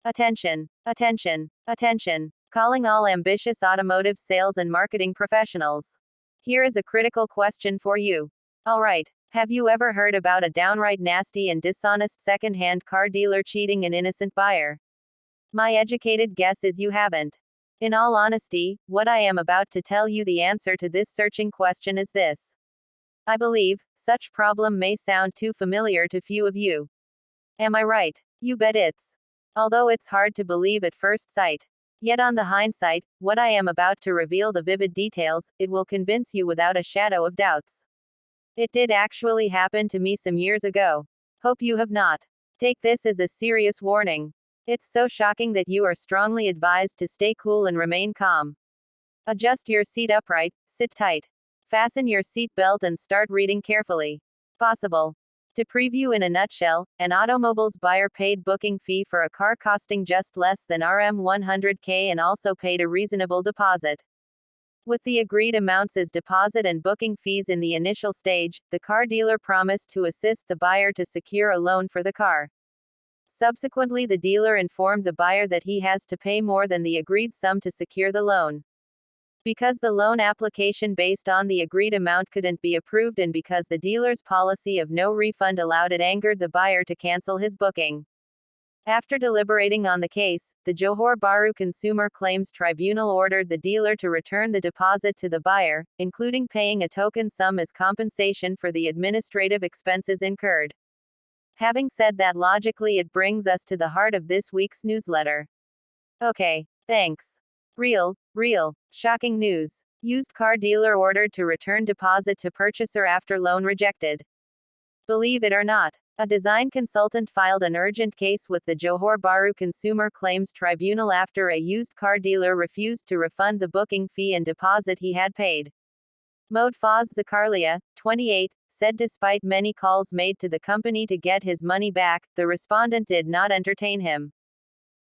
Attention, attention, attention. Calling all ambitious automotive sales and marketing professionals. Here is a critical question for you. Alright, have you ever heard about a downright nasty and dishonest second-hand car dealer cheating an innocent buyer? My educated guess is you haven't. In all honesty, what I am about to tell you, the answer to this searching question is this. I believe, such problem may sound too familiar to few of you. Am I right? You bet it's. Although it's hard to believe at first sight. Yet on the hindsight, what I am about to reveal, the vivid details, it will convince you without a shadow of doubts. It did actually happen to me some years ago. Hope you have not. Take this as a serious warning. It's so shocking that you are strongly advised to stay cool and remain calm. Adjust your seat upright, sit tight. Fasten your seat belt and start reading carefully. Possible. To preview in a nutshell, an automobile's buyer paid booking fee for a car costing just less than Rm 100K and also paid a reasonable deposit. With the agreed amounts as deposit and booking fees in the initial stage, the car dealer promised to assist the buyer to secure a loan for the car. Subsequently, the dealer informed the buyer that he has to pay more than the agreed sum to secure the loan. Because the loan application based on the agreed amount couldn't be approved, and because the dealer's policy of no refund allowed it, angered the buyer to cancel his booking. After deliberating on the case, the Johor Bahru Consumer Claims Tribunal ordered the dealer to return the deposit to the buyer, including paying a token sum as compensation for the administrative expenses incurred. Having said that, logically it brings us to the heart of this week's newsletter. Okay, thanks. Real, shocking news. Used car dealer ordered to return deposit to purchaser after loan rejected. Believe it or not, a design consultant filed an urgent case with the Johor Bahru Consumer Claims Tribunal after a used car dealer refused to refund the booking fee and deposit he had paid. Modfaz Zakarlia, 28, said despite many calls made to the company to get his money back, the respondent did not entertain him.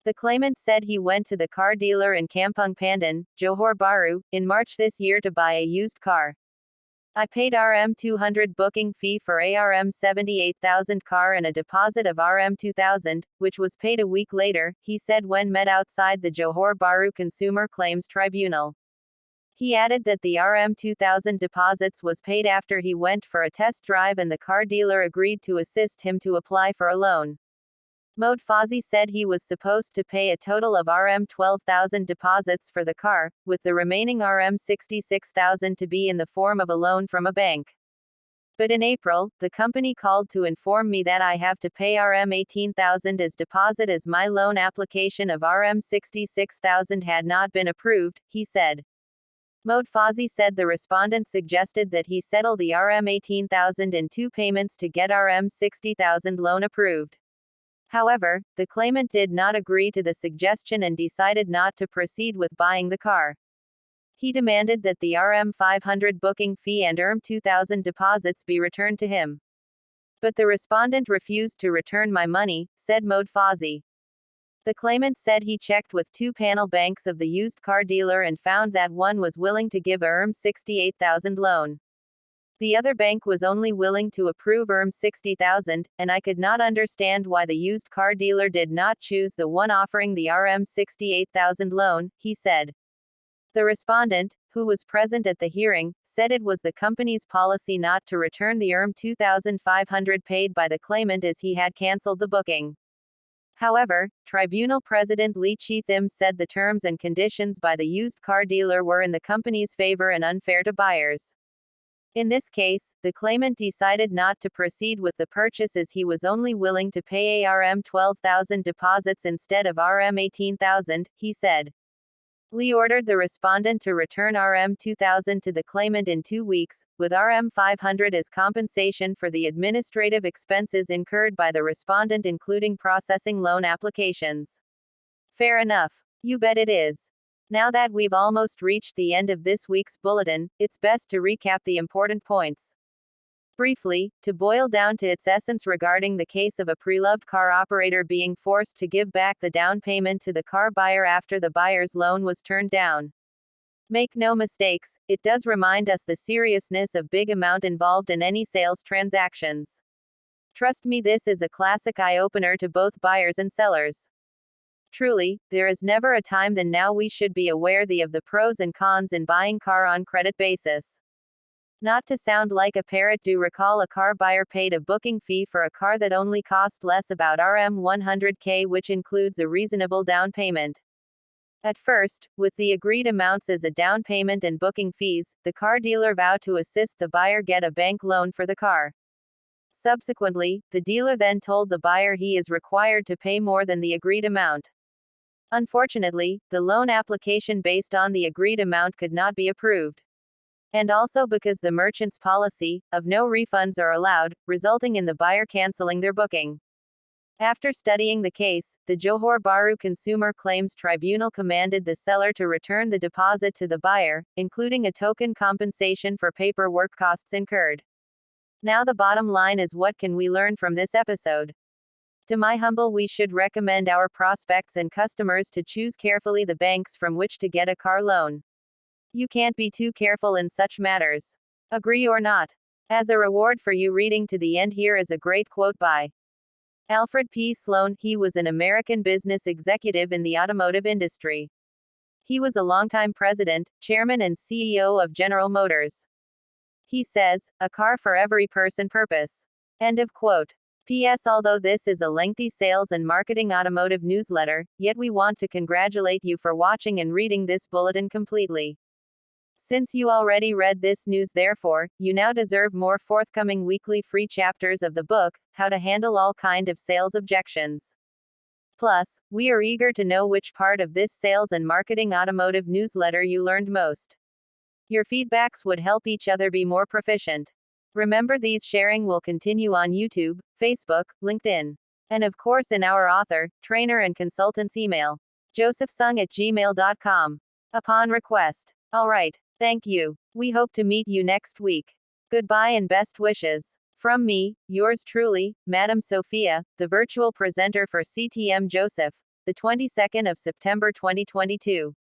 The claimant said he went to the car dealer in Kampung Pandan, Johor Bahru, in March this year to buy a used car. I paid Rm 200 booking fee for a Rm 78,000 car and a deposit of Rm 2,000, which was paid a week later, he said when met outside the Johor Bahru Consumer Claims Tribunal. He added that the Rm 2,000 deposits was paid after he went for a test drive and the car dealer agreed to assist him to apply for a loan. Modfazi said he was supposed to pay a total of Rm 12,000 deposits for the car, with the remaining Rm 66,000 to be in the form of a loan from a bank. But in April, the company called to inform me that I have to pay Rm 18,000 as deposit as my loan application of Rm 66,000 had not been approved, he said. Modfazi said the respondent suggested that he settle the Rm 18,000 in two payments to get Rm 60,000 loan approved. However, the claimant did not agree to the suggestion and decided not to proceed with buying the car. He demanded that the Rm 500 booking fee and Rm 2,000 deposits be returned to him. But the respondent refused to return my money, said Modfazi. The claimant said he checked with two panel banks of the used car dealer and found that one was willing to give a Rm 68,000 loan. The other bank was only willing to approve Rm 60,000, and I could not understand why the used car dealer did not choose the one offering the Rm 68,000 loan, he said. The respondent, who was present at the hearing, said it was the company's policy not to return the Rm 2,500 paid by the claimant as he had cancelled the booking. However, Tribunal President Lee Chi Thim said the terms and conditions by the used car dealer were in the company's favor and unfair to buyers. In this case, the claimant decided not to proceed with the purchase as he was only willing to pay Rm 12,000 deposits instead of Rm 18,000, he said. Lee ordered the respondent to return Rm 2,000 to the claimant in 2 weeks, with Rm 500 as compensation for the administrative expenses incurred by the respondent, including processing loan applications. Fair enough. You bet it is. Now that we've almost reached the end of this week's bulletin, it's best to recap the important points. Briefly, to boil down to its essence regarding the case of a pre-loved car operator being forced to give back the down payment to the car buyer after the buyer's loan was turned down. Make no mistakes, it does remind us the seriousness of big amount involved in any sales transactions. Trust me, this is a classic eye-opener to both buyers and sellers. Truly, there is never a time than now we should be aware of the pros and cons in buying car on credit basis. Not to sound like a parrot, do recall a car buyer paid a booking fee for a car that only cost less about Rm 100k, which includes a reasonable down payment. At first, with the agreed amounts as a down payment and booking fees, the car dealer vowed to assist the buyer get a bank loan for the car. Subsequently, the dealer then told the buyer he is required to pay more than the agreed amount. Unfortunately, the loan application based on the agreed amount could not be approved. And also because the merchant's policy of no refunds are allowed, resulting in the buyer canceling their booking. After studying the case, the Johor Bahru Consumer Claims Tribunal commanded the seller to return the deposit to the buyer, including a token compensation for paperwork costs incurred. Now the bottom line is, what can we learn from this episode? To my humble, we should recommend our prospects and customers to choose carefully the banks from which to get a car loan. You can't be too careful in such matters. Agree or not? As a reward for you reading to the end, here is a great quote by Alfred P. Sloan. He was an American business executive in the automotive industry. He was a longtime president, chairman, and CEO of General Motors. He says, "A car for every person purpose." End of quote. P.S. Although this is a lengthy sales and marketing automotive newsletter, yet we want to congratulate you for watching and reading this bulletin completely. Since you already read this news, therefore, you now deserve more forthcoming weekly free chapters of the book, How to Handle All Kind of Sales Objections. Plus, we are eager to know which part of this sales and marketing automotive newsletter you learned most. Your feedbacks would help each other be more proficient. Remember, these sharing will continue on YouTube, Facebook, LinkedIn, and of course in our author, trainer, and consultant's email, josephsung@gmail.com, upon request. Alright, thank you. We hope to meet you next week. Goodbye and best wishes. From me, yours truly, Madam Sophia, the virtual presenter for CTM Joseph, the 22nd of September 2022.